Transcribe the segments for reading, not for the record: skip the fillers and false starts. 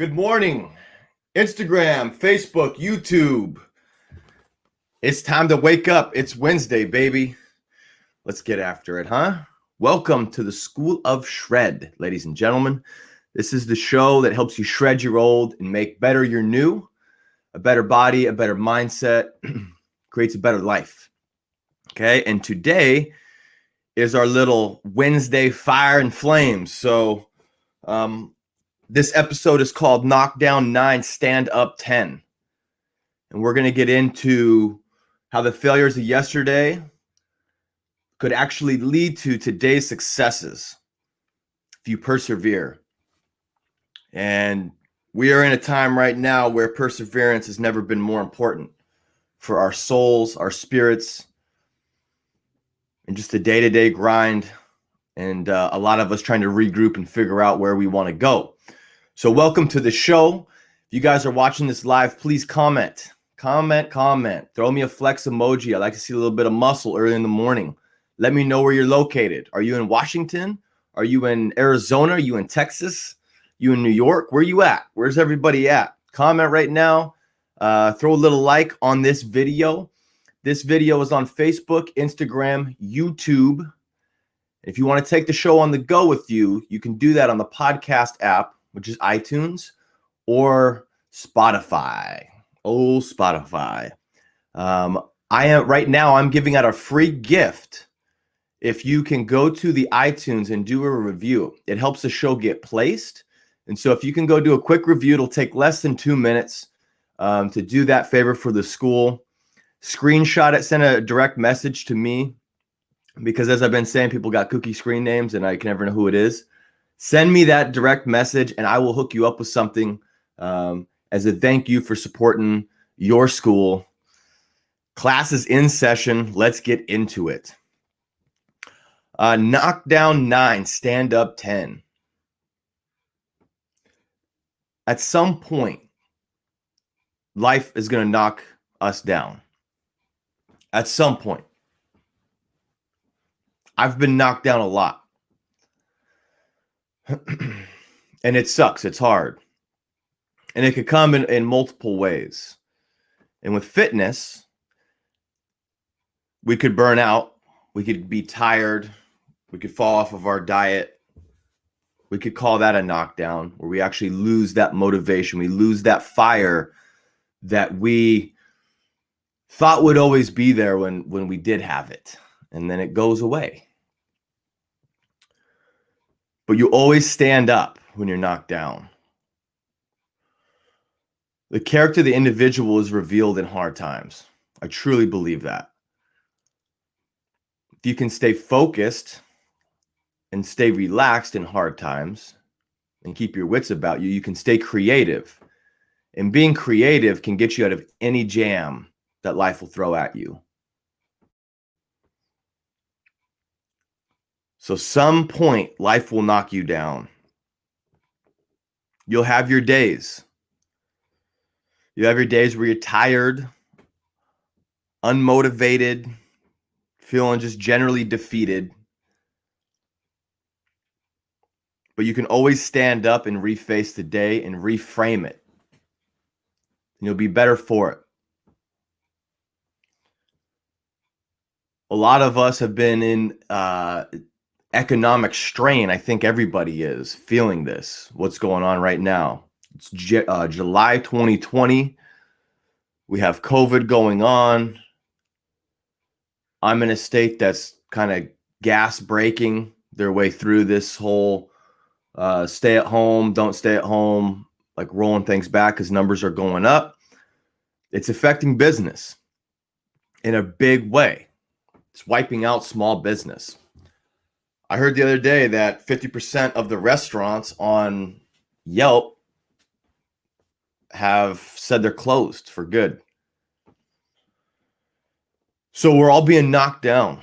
Good morning, Instagram, Facebook, YouTube. It's time to wake up. It's Wednesday, baby. Let's get after it, huh? Welcome to the School of Shred, ladies and gentlemen. This is the show that helps you shred your old and make better your new. A better body, a better mindset, creates a better life. Okay, and today is our little Wednesday fire and flames. So, this episode is called Knockdown 9, Stand Up 10. And we're going to get into how the failures of yesterday could actually lead to today's successes if you persevere. And we are in a time right now where perseverance has never been more important for our souls, our spirits, and just the day-to-day grind. And a lot of us trying to regroup and figure out where we want to go. So welcome to the show. If you guys are watching this live, please comment. Throw me a flex emoji. I like to see a little bit of muscle early in the morning. Let me know where you're located. Are you in Washington? Are you in Arizona? Are you in Texas? You in New York? Where you at? Where's everybody at? Comment right now. Throw a little like on this video. This video is on Facebook, Instagram, YouTube. If you want to take the show on the go with you, you can do that on the podcast app, which is iTunes, or Spotify. Oh, Spotify. I'm giving out a free gift. If you can go to the iTunes and do a review, it helps the show get placed. And so if you can go do a quick review, it'll take less than 2 minutes to do that favor for the school. Screenshot it, send a direct message to me, because as I've been saying, people got cookie screen names and I can never know who it is. Send me that direct message and I will hook you up with something as a thank you for supporting your school. Class is in session. Let's get into it. Knockdown 9, stand up 10. At some point, life is going to knock us down. At some point. I've been knocked down a lot. And it sucks. It's hard. And it could come in multiple ways. And with fitness, we could burn out. We could be tired. We could fall off of our diet. We could call that a knockdown, where we actually lose that motivation. We lose that fire that we thought would always be there when we did have it. And then it goes away. But you always stand up when you're knocked down. The character of the individual is revealed in hard times. I truly believe that. If you can stay focused and stay relaxed in hard times and keep your wits about you, you can stay creative. And being creative can get you out of any jam that life will throw at you. So some point, life will knock you down. You'll have your days. You have your days where you're tired, unmotivated, feeling just generally defeated. But you can always stand up and reface the day and reframe it. And you'll be better for it. A lot of us have been in economic strain. I think everybody is feeling this. What's going on right now? It's July 2020. We have COVID going on. I'm in a state that's kind of gas breaking their way through this whole stay at home, don't stay at home, like rolling things back because numbers are going up. It's affecting business in a big way. It's wiping out small business. I heard the other day that 50% of the restaurants on Yelp have said they're closed for good. So we're all being knocked down.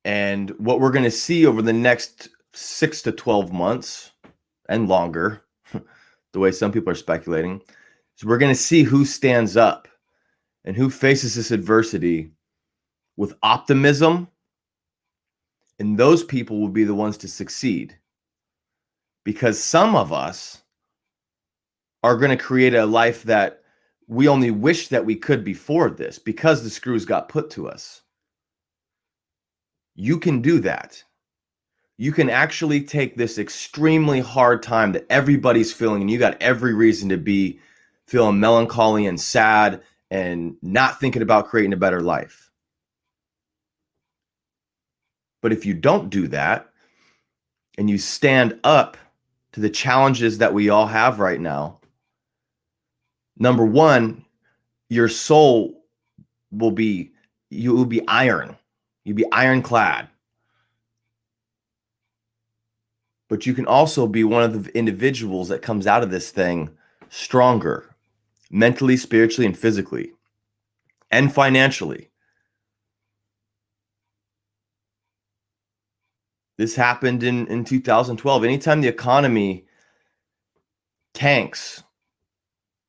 And what we're going to see over the next 6 to 12 months and longer, the way some people are speculating, is we're going to see who stands up and who faces this adversity with optimism. And those people will be the ones to succeed. because some of us are going to create a life that we only wish that we could before this because the screws got put to us. You can do that. You can actually take this extremely hard time that everybody's feeling, and you got every reason to be feeling melancholy and sad and not thinking about creating a better life. But if you don't do that and you stand up to the challenges that we all have right now, number one, your soul will be, you will be iron. You'll be ironclad. But you can also be one of the individuals that comes out of this thing stronger, mentally, spiritually, and physically, and financially. This happened in 2012. Anytime the economy tanks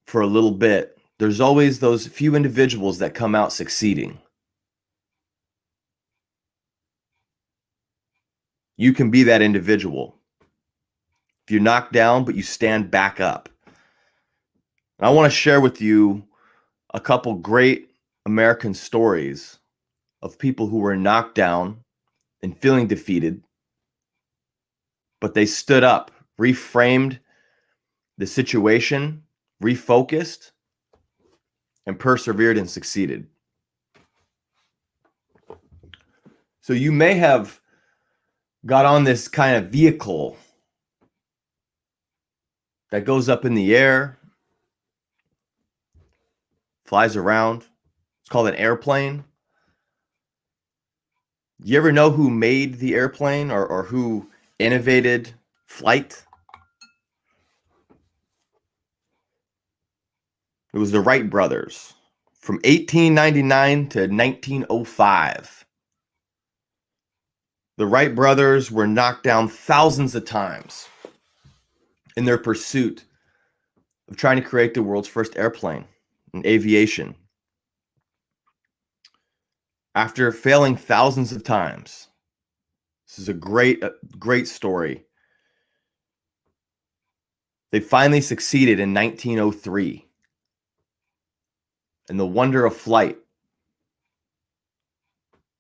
for a little bit, there's always those few individuals that come out succeeding. You can be that individual. If you're knocked down, but you stand back up. And I want to share with you a couple great American stories of people who were knocked down and feeling defeated, but they stood up, reframed the situation, refocused, and persevered and succeeded. So you may have got on this kind of vehicle that goes up in the air, flies around. It's called an airplane. You ever know who made the airplane or who innovated flight? It was the Wright brothers from 1899 to 1905. The Wright brothers were knocked down thousands of times in their pursuit of trying to create the world's first airplane in aviation. After failing thousands of times, this is a great story. They finally succeeded in 1903. And the wonder of flight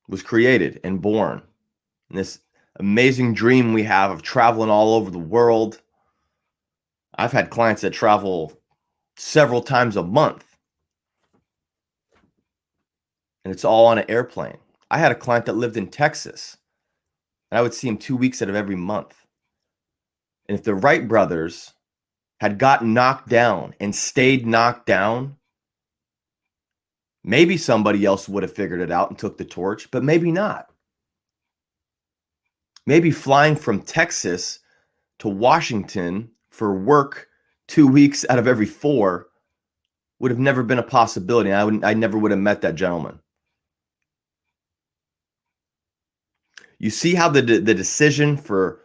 was created and born. And this amazing dream we have of traveling all over the world. I've had clients that travel several times a month. And it's all on an airplane. I had a client that lived in Texas. And I would see him 2 weeks out of every month. And if the Wright brothers had gotten knocked down and stayed knocked down, maybe somebody else would have figured it out and took the torch, but maybe not. Maybe flying from Texas to Washington for work 2 weeks out of every 4 would have never been a possibility. I never would have met that gentleman. You see how the decision for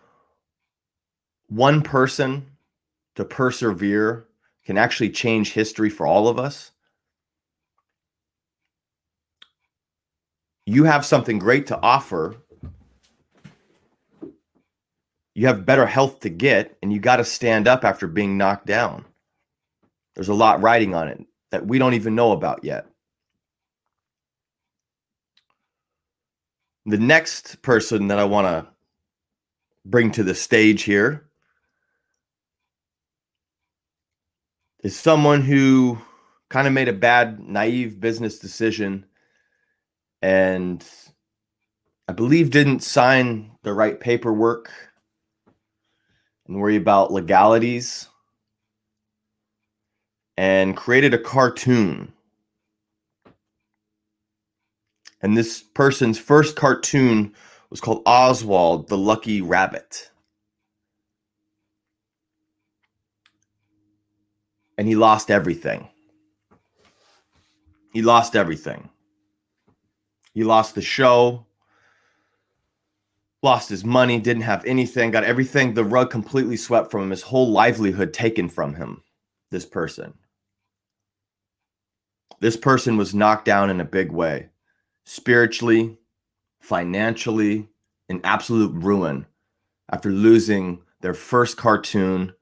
one person to persevere can actually change history for all of us? You have something great to offer. You have better health to get, and you got to stand up after being knocked down. There's a lot riding on it that we don't even know about yet. The next person that I want to bring to the stage here is someone who kind of made a bad, naive business decision and I believe didn't sign the right paperwork and worry about legalities and created a cartoon. And this person's first cartoon was called Oswald the Lucky Rabbit. And he lost everything. He lost everything. He lost the show, lost his money, didn't have anything, got everything, the rug completely swept from him, his whole livelihood taken from him, this person. This person was knocked down in a big way, spiritually, financially, in absolute ruin after losing their first cartoon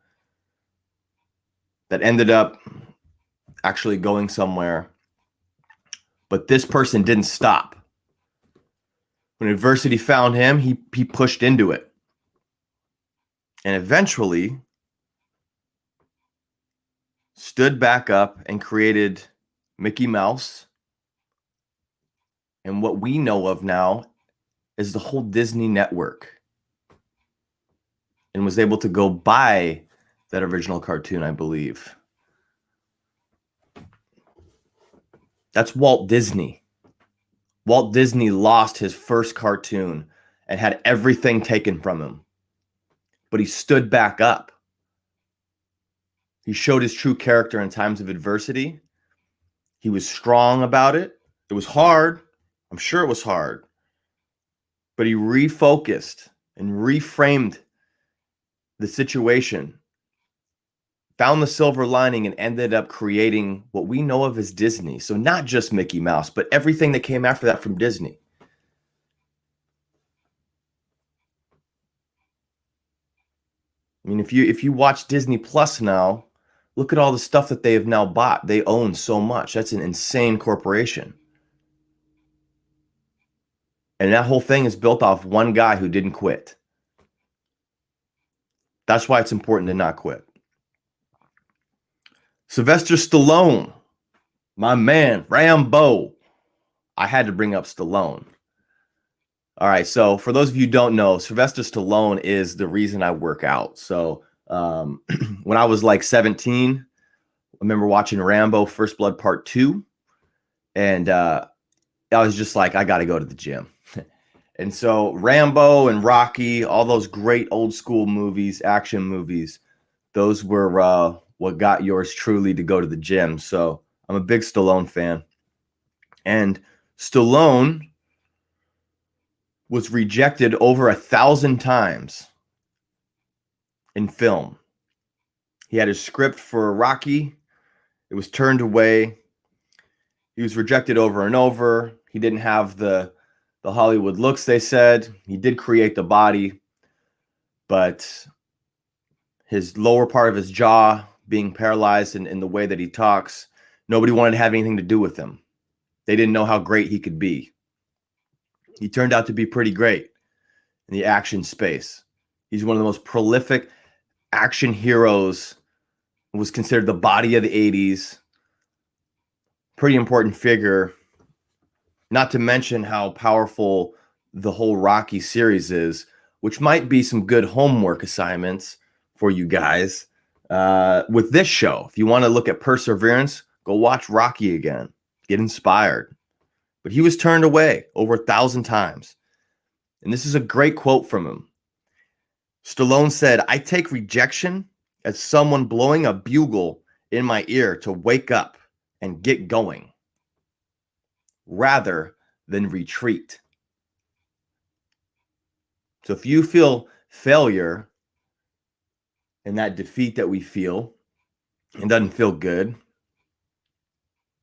that ended up actually going somewhere. But this person didn't stop. When adversity found him, he pushed into it. And eventually stood back up and created Mickey Mouse and what we know of now is the whole Disney network, and was able to go buy that original cartoon, I believe. That's Walt Disney. Walt Disney lost his first cartoon and had everything taken from him. But he stood back up. He showed his true character in times of adversity. He was strong about it. It was hard. I'm sure it was hard. But he refocused and reframed the situation, found the silver lining, and ended up creating what we know of as Disney. So not just Mickey Mouse, but everything that came after that from Disney. I mean, if you watch Disney Plus now, look at all the stuff that they have now bought. They own so much. That's an insane corporation. And that whole thing is built off one guy who didn't quit. That's why it's important to not quit. Sylvester Stallone, my man, Rambo. I had to bring up Stallone. All right, so for those of you who don't know, Sylvester Stallone is the reason I work out. So when I was like 17, I remember watching Rambo First Blood Part 2, and I was just like, I got to go to the gym. And so Rambo and Rocky, all those great old school movies, action movies, those were what got yours truly to go to the gym. So I'm a big Stallone fan. And Stallone was rejected over 1,000 times in film. He had his script for Rocky. It was turned away. He was rejected over and over. He didn't have the Hollywood looks, they said. He did create the body, but his lower part of his jaw being paralyzed in the way that he talks, nobody wanted to have anything to do with him. They didn't know how great he could be. He turned out to be pretty great in the action space. He's one of the most prolific action heroes. Was considered the body of the 80s. Pretty important figure. Not to mention how powerful the whole Rocky series is, which might be some good homework assignments for you guys with this show. If you want to look at perseverance, go watch Rocky again. Get inspired. But he was turned away over 1,000 times. And this is a great quote from him. Stallone said, "I take rejection as someone blowing a bugle in my ear to wake up and get going, rather than retreat." So if you feel failure and that defeat that we feel, it doesn't feel good,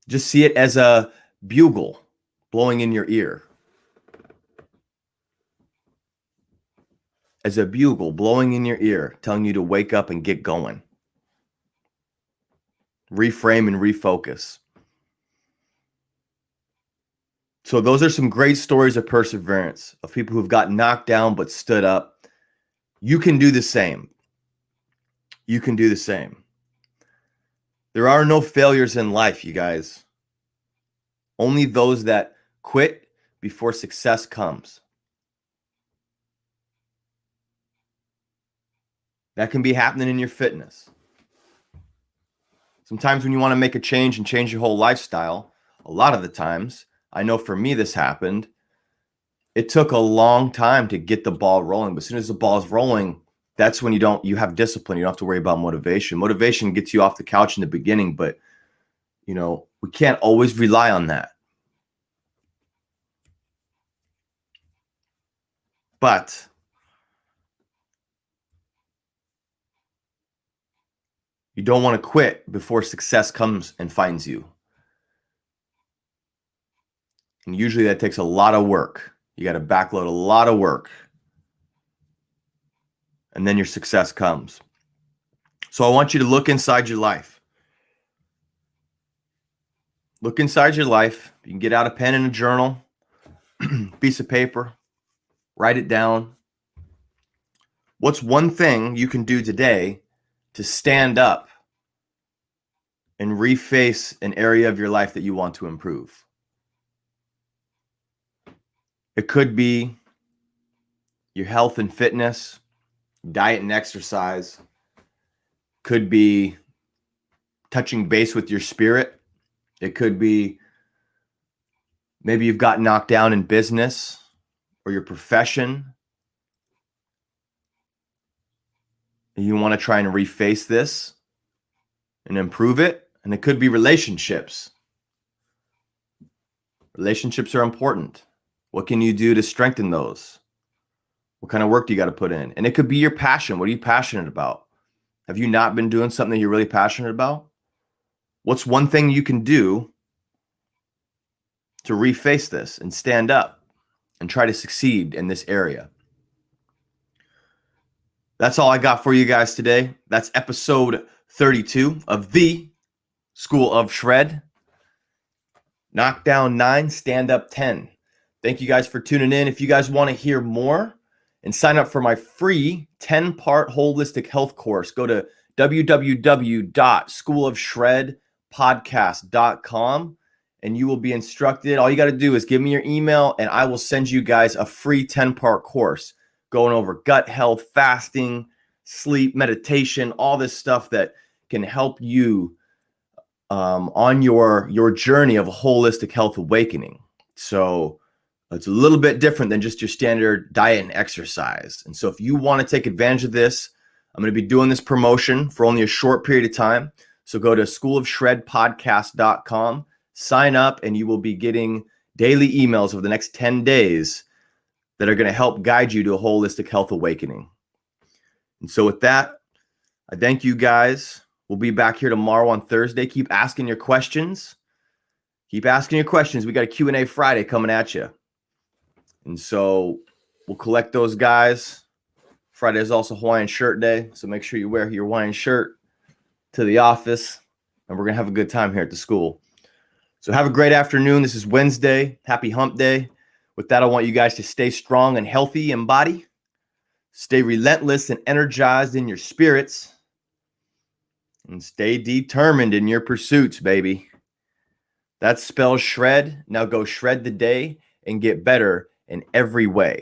just see it as a bugle blowing in your ear. As a bugle blowing in your ear, telling you to wake up and get going. Reframe and refocus. So those are some great stories of perseverance, of people who've got knocked down but stood up. You can do the same. You can do the same. There are no failures in life, you guys. Only those that quit before success comes. That can be happening in your fitness. Sometimes when you want to make a change and change your whole lifestyle, a lot of the times, I know for me this happened, it took a long time to get the ball rolling. But as soon as the ball's rolling, that's when you have discipline. You don't have to worry about motivation. Motivation gets you off the couch in the beginning, but we can't always rely on that. But you don't want to quit before success comes and finds you. And usually that takes a lot of work. You got to backload a lot of work. and then your success comes. So I want you to look inside your life. Look inside your life. You can get out a pen and a journal, piece of paper, write it down. What's one thing you can do today to stand up and reface an area of your life that you want to improve? It could be your health and fitness, diet and exercise. Could be touching base with your spirit. It could be maybe you've got knocked down in business or your profession. And you want to try and reface this and improve it. And it could be relationships. Relationships are important. What can you do to strengthen those? What kind of work do you got to put in? And it could be your passion. What are you passionate about? Have you not been doing something that you're really passionate about? What's one thing you can do to reface this and stand up and try to succeed in this area? That's all I got for you guys today. That's episode 32 of the School of Shred. Knock down 9, stand up 10. Thank you guys for tuning in. If you guys want to hear more and sign up for my free 10-part holistic health course, go to www.schoolofshredpodcast.com and you will be instructed. All you got to do is give me your email and I will send you guys a free 10-part course going over gut health, fasting, sleep, meditation, all this stuff that can help you on your journey of a holistic health awakening. So it's a little bit different than just your standard diet and exercise. And so if you want to take advantage of this, I'm going to be doing this promotion for only a short period of time. So go to schoolofshredpodcast.com, sign up, and you will be getting daily emails over the next 10 days that are going to help guide you to a holistic health awakening. And so with that, I thank you guys. We'll be back here tomorrow on Thursday. Keep asking your questions. Keep asking your questions. We got a Q&A Friday coming at you. And so we'll collect those guys. Friday is also Hawaiian shirt day. So make sure you wear your Hawaiian shirt to the office. And we're going to have a good time here at the school. So have a great afternoon. This is Wednesday. Happy hump day. With that, I want you guys to stay strong and healthy in body. Stay relentless and energized in your spirits. And stay determined in your pursuits, baby. That spells shred. Now go shred the day and get better in every way.